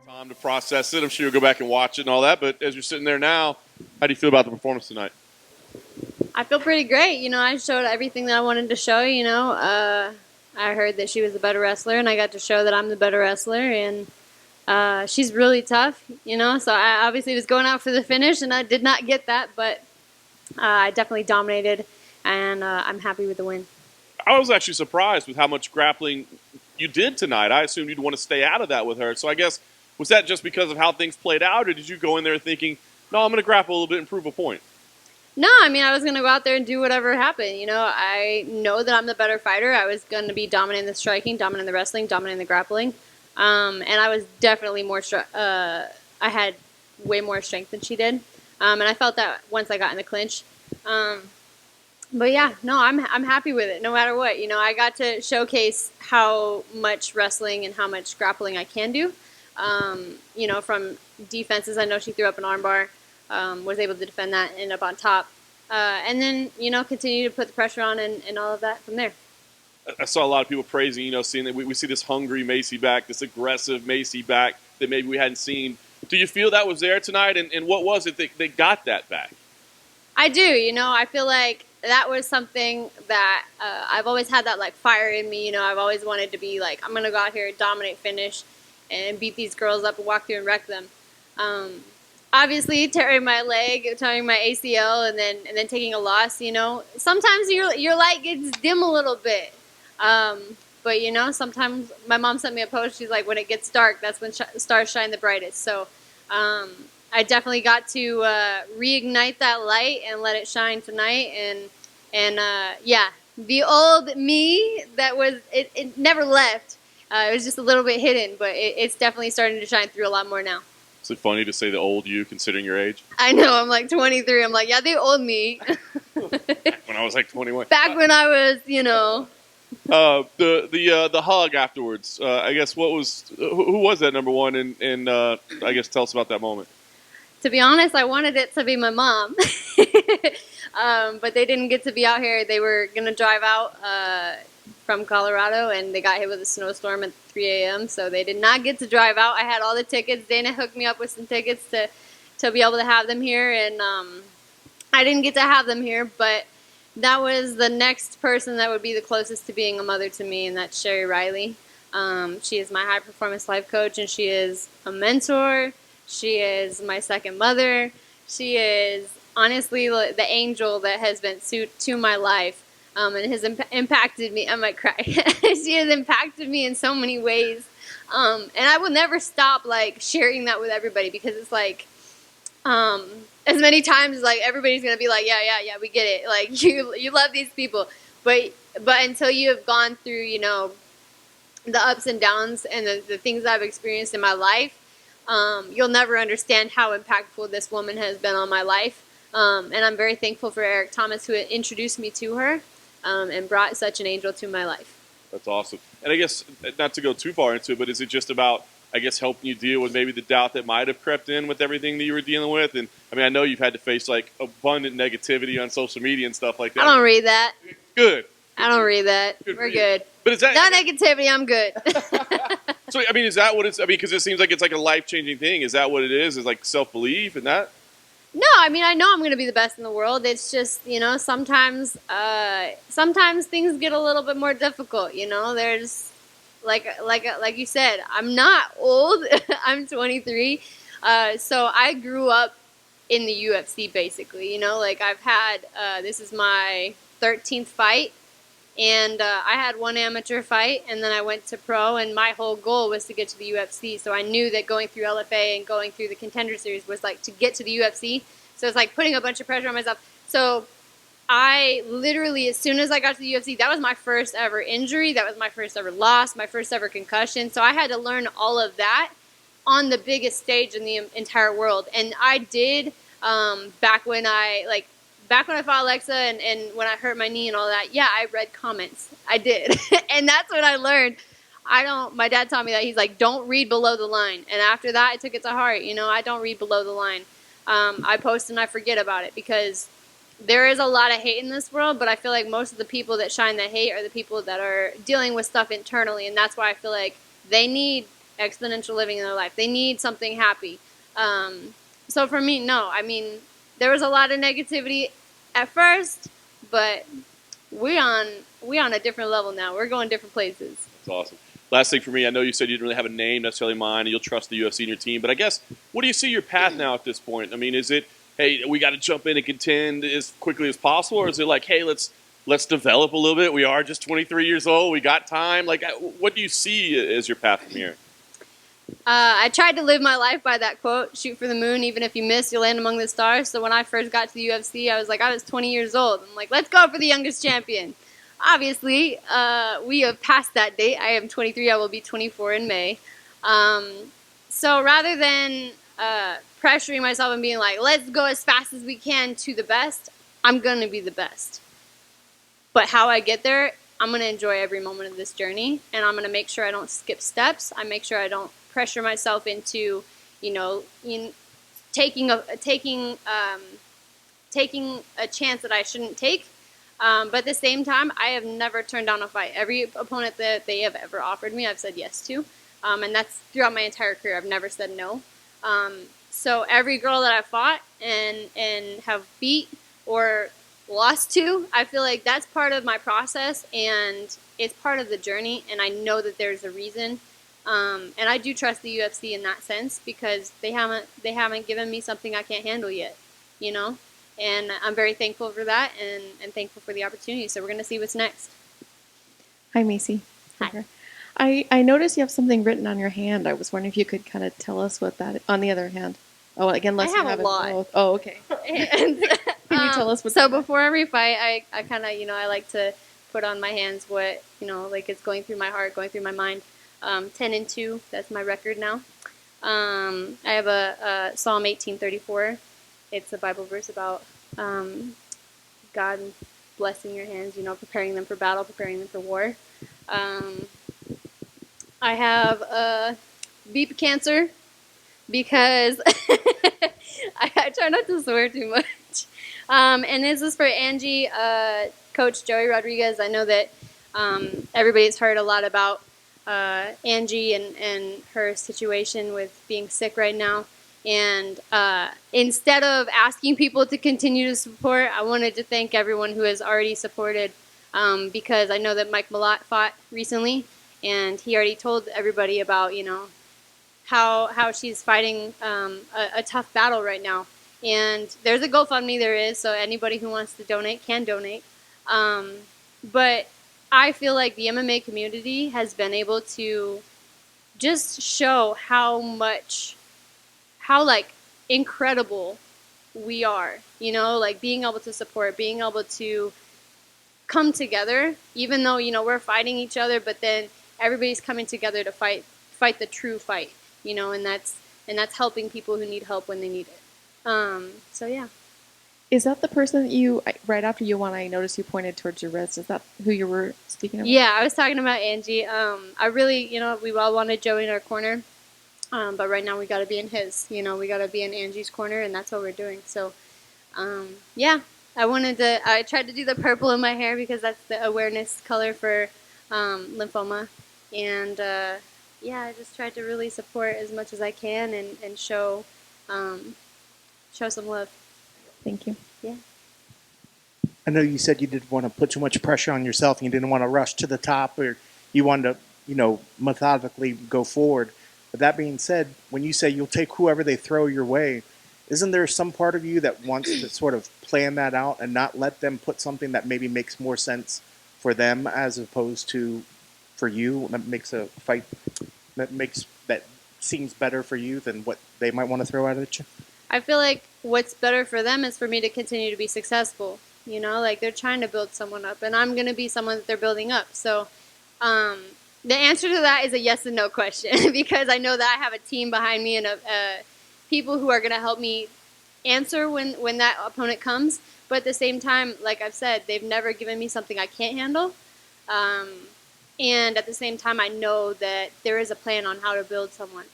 Time to process it. I'm sure you'll go back and watch it and all that. But as you're sitting there now, how do you feel about the performance tonight? I feel pretty great. I showed everything that I wanted to show. I heard that she was the better wrestler, and I got to show that I'm the better wrestler. And she's really tough, So I obviously was going out for the finish, and I did not get that. But I definitely dominated, and I'm happy with the win. I was actually surprised with how much grappling you did tonight. I assumed you'd want to stay out of that with her. So I guess, was that just because of how things played out, or did you go in there thinking, no, I'm going to grapple a little bit and prove a point? No, I was going to go out there and do whatever happened. I know that I'm the better fighter. I was going to be dominant in the striking, dominant in the wrestling, dominant in the grappling. And I was definitely I had way more strength than she did. And I felt that once I got in the clinch. But yeah, no, I'm happy with it no matter what. I got to showcase how much wrestling and how much grappling I can do. From defenses, I know she threw up an armbar, was able to defend that and end up on top. And then, continue to put the pressure on and all of that from there. I saw a lot of people praising, seeing that we see this hungry Macie back, this aggressive Macie back that maybe we hadn't seen. Do you feel that was there tonight? And what was it that got that back? I do. I feel like that was something that I've always had that fire in me. I've always wanted to be I'm going to go out here and dominate, finish, and beat these girls up and walk through and wreck them. Obviously, tearing my leg, tearing my ACL, and then taking a loss. Sometimes your light gets dim a little bit. But sometimes my mom sent me a post. She's like, when it gets dark, that's when stars shine the brightest. So I definitely got to reignite that light and let it shine tonight. And the old me that was it never left. It was just a little bit hidden, but it's definitely starting to shine through a lot more now. Is it funny to say the old you, considering your age? I know, I'm 23. I'm yeah, the old me. Back when I was 21. Back when I was, The hug afterwards. I guess who was that number one? And I guess tell us about that moment. To be honest, I wanted it to be my mom, but they didn't get to be out here. They were gonna drive out from Colorado, and they got hit with a snowstorm at 3 a.m. So they did not get to drive out. I had all the tickets. Dana hooked me up with some tickets to be able to have them here, and I didn't get to have them here, but that was the next person that would be the closest to being a mother to me, and that's Sherry Riley. She is my high performance life coach, and she is a mentor. She is my second mother. She is honestly the angel that has been to my life, and has impacted me. I might cry. She has impacted me in so many ways, and I will never stop sharing that with everybody, because it's as many times as everybody's gonna be yeah, we get it. You love these people, but until you have gone through the ups and downs and the things I've experienced in my life, you'll never understand how impactful this woman has been on my life. And I'm very thankful for Eric Thomas, who introduced me to her and brought such an angel to my life. That's awesome. And I guess, not to go too far into it, but is it just about, helping you deal with maybe the doubt that might have crept in with everything that you were dealing with? And I know you've had to face abundant negativity on social media and stuff like that. I don't read that. Good. I don't read that. We're good. But is that not negativity? I'm good. So is that what it's? Because it seems like it's a life-changing thing. Is that what it is? Is self-belief and that? No, I know I'm going to be the best in the world. It's just sometimes things get a little bit more difficult. There's like you said, I'm not old. I'm 23. So I grew up in the UFC basically. I've had this is my 13th fight. And I had one amateur fight, and then I went to pro, and my whole goal was to get to the UFC. So I knew that going through LFA and going through the Contender Series was to get to the UFC. So it's putting a bunch of pressure on myself. So I literally, as soon as I got to the UFC, that was my first ever injury. That was my first ever loss, my first ever concussion. So I had to learn all of that on the biggest stage in the entire world. And I did back when I fought Alexa and when I hurt my knee and all that, yeah, I read comments. I did. And that's when I learned. My dad taught me that. He's don't read below the line. And after that, I took it to heart. I don't read below the line. I post and I forget about it, because there is a lot of hate in this world, but I feel like most of the people that shine the hate are the people that are dealing with stuff internally. And that's why I feel like they need exponential living in their life. They need something happy. So for me, no. I mean, there was a lot of negativity at first, but we're on a different level now. We're going different places. That's awesome. Last thing for me, I know you said you didn't really have a name necessarily in mind, and you'll trust the UFC and your team, but I guess, what do you see your path now at this point? I mean, is it, hey, we got to jump in and contend as quickly as possible, or is it like, hey, let's develop a little bit. We are just 23 years old. We got time. Like, what do you see as your path from here? I tried to live my life by that quote, shoot for the moon, even if you miss, you'll land among the stars. So when I first got to the UFC, I was 20 years old. I'm like, let's go for the youngest champion. Obviously, we have passed that date. I am 23. I will be 24 in May. So rather than pressuring myself and being like, let's go as fast as we can to the best, I'm going to be the best. But how I get there, I'm going to enjoy every moment of this journey, and I'm going to make sure I don't skip steps. I make sure I don't pressure myself into, taking a chance that I shouldn't take. But at the same time, I have never turned down a fight. Every opponent that they have ever offered me, I've said yes to. And that's throughout my entire career. I've never said no. So every girl that I fought and have beat or lost to, I feel like that's part of my process, and it's part of the journey, and I know that there's a reason. And I do trust the UFC in that sense, because they haven't given me something I can't handle yet, and I'm very thankful for that, and thankful for the opportunity. So we're going to see what's next. Hi, Macie. Hi. I noticed you have something written on your hand. I was wondering if you could kind of tell us what that is. On the other hand. Oh, again, unless I have you have a lot. both. Oh, okay. And, Can you tell us what? So before every fight, I kind of, I like to put on my hands what, like it's going through my heart, going through my mind. 10-2, that's my record now. I have a Psalm 18:34. It's a Bible verse about God blessing your hands, preparing them for battle, preparing them for war. I have beep cancer, because I try not to swear too much. And this is for Angie, Coach Joey Rodriguez. I know that everybody's heard a lot about Angie and her situation with being sick right now. And instead of asking people to continue to support, I wanted to thank everyone who has already supported, because I know that Mike Malott fought recently, and he already told everybody about, how she's fighting a tough battle right now. And there's a GoFundMe, there is, so anybody who wants to donate can donate. But I feel like the MMA community has been able to just show how incredible we are, like being able to support, being able to come together, even though, we're fighting each other, but then everybody's coming together to fight the true fight, and that's helping people who need help when they need it. So yeah. Is that the person that you, right after you won, I noticed you pointed towards your wrist. Is that who you were speaking about? Yeah, I was talking about Angie. I really, we all wanted Joey in our corner. But right now we got to be in his, we got to be in Angie's corner, and that's what we're doing. So, yeah, I tried to do the purple in my hair because that's the awareness color for lymphoma. And, yeah, I just tried to really support as much as I can and show some love. Thank you. Yeah. I know you said you didn't want to put too much pressure on yourself and you didn't want to rush to the top, or you wanted to, methodically go forward. But that being said, when you say you'll take whoever they throw your way, isn't there some part of you that wants to sort of plan that out and not let them put something that maybe makes more sense for them as opposed to for you, that makes a fight that seems better for you than what they might want to throw at you? I feel like what's better for them is for me to continue to be successful. Like they're trying to build someone up, and I'm going to be someone that they're building up. So the answer to that is a yes and no question, because I know that I have a team behind me and people who are going to help me answer when that opponent comes. But at the same time, like I've said, they've never given me something I can't handle. And at the same time, I know that there is a plan on how to build someone.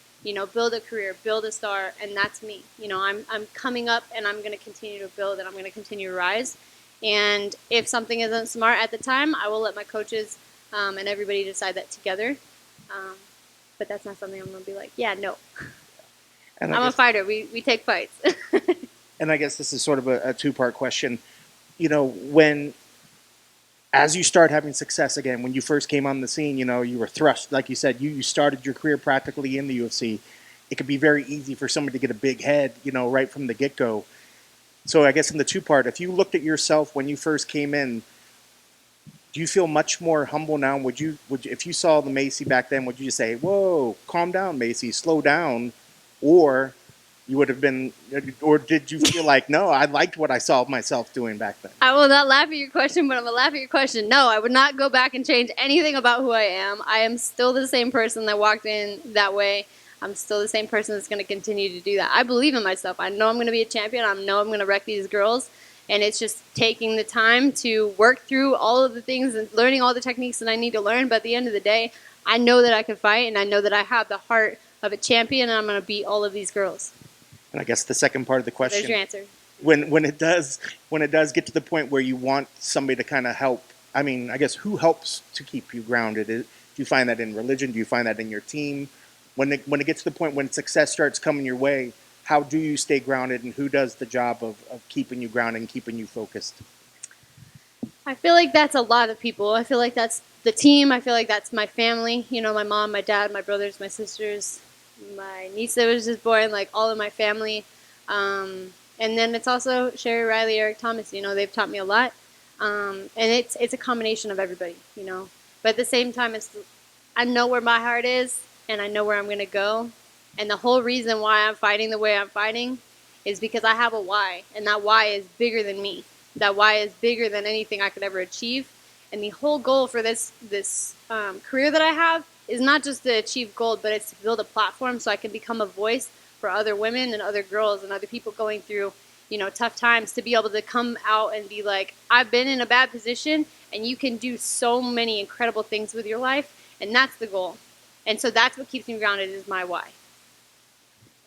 Build a career, build a star, and that's me. I'm coming up, and I'm going to continue to build, and I'm going to continue to rise. And if something isn't smart at the time, I will let my coaches and everybody decide that together. but that's not something I'm gonna be like, yeah, no. And I'm a fighter. We take fights. and I guess this is sort of a two-part question. You know, when as you start having success again, when you first came on the scene, you know, you were thrust, like you said, you started your career practically in the UFC. It could be very easy for somebody to get a big head, you know, right from the get-go. So I guess in the two-part, if you looked at yourself when you first came in, do you feel much more humble now? Would you if you saw the Macie back then, would you just say, "Whoa, calm down, Macie, slow down," or you would have been, or did you feel like, no, I liked what I saw myself doing back then? I will not laugh at your question, but I'm gonna laugh at your question. No, I would not go back and change anything about who I am. I am still the same person that walked in that way. I'm still the same person that's going to continue to do that. I believe in myself. I know I'm going to be a champion. I know I'm going to wreck these girls. And it's just taking the time to work through all of the things and learning all the techniques that I need to learn. But at the end of the day, I know that I can fight, and I know that I have the heart of a champion, and I'm going to beat all of these girls. And I guess the second part of the question, there's your answer. When it does get to the point where you want somebody to kind of help, I mean, I guess who helps to keep you grounded? Do you find that in religion? Do you find that in your team? When it gets to the point when success starts coming your way, how do you stay grounded, and who does the job of keeping you grounded and keeping you focused? I feel like that's a lot of people. I feel like that's the team. I feel like that's my family. You know, my mom, my dad, my brothers, my sisters, my niece that was just born, like all of my family. And then it's also Sherry Riley, Eric Thomas. You know, they've taught me a lot. And it's a combination of everybody, you know. But at the same time, I know where my heart is, and I know where I'm going to go. And the whole reason why I'm fighting the way I'm fighting is because I have a why, and that why is bigger than me. That why is bigger than anything I could ever achieve. And the whole goal for this career that I have is not just to achieve gold, but it's to build a platform so I can become a voice for other women and other girls and other people going through, you know, tough times, to be able to come out and be like, I've been in a bad position, and you can do so many incredible things with your life, and that's the goal. And so that's what keeps me grounded, is my why.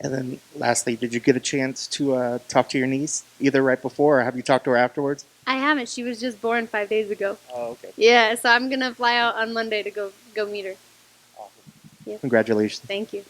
And then lastly, did you get a chance to talk to your niece either right before, or have you talked to her afterwards? I haven't. She was just born 5 days ago. Oh, okay. Yeah, so I'm going to fly out on Monday to go meet her. Awesome. Yeah. Congratulations. Thank you.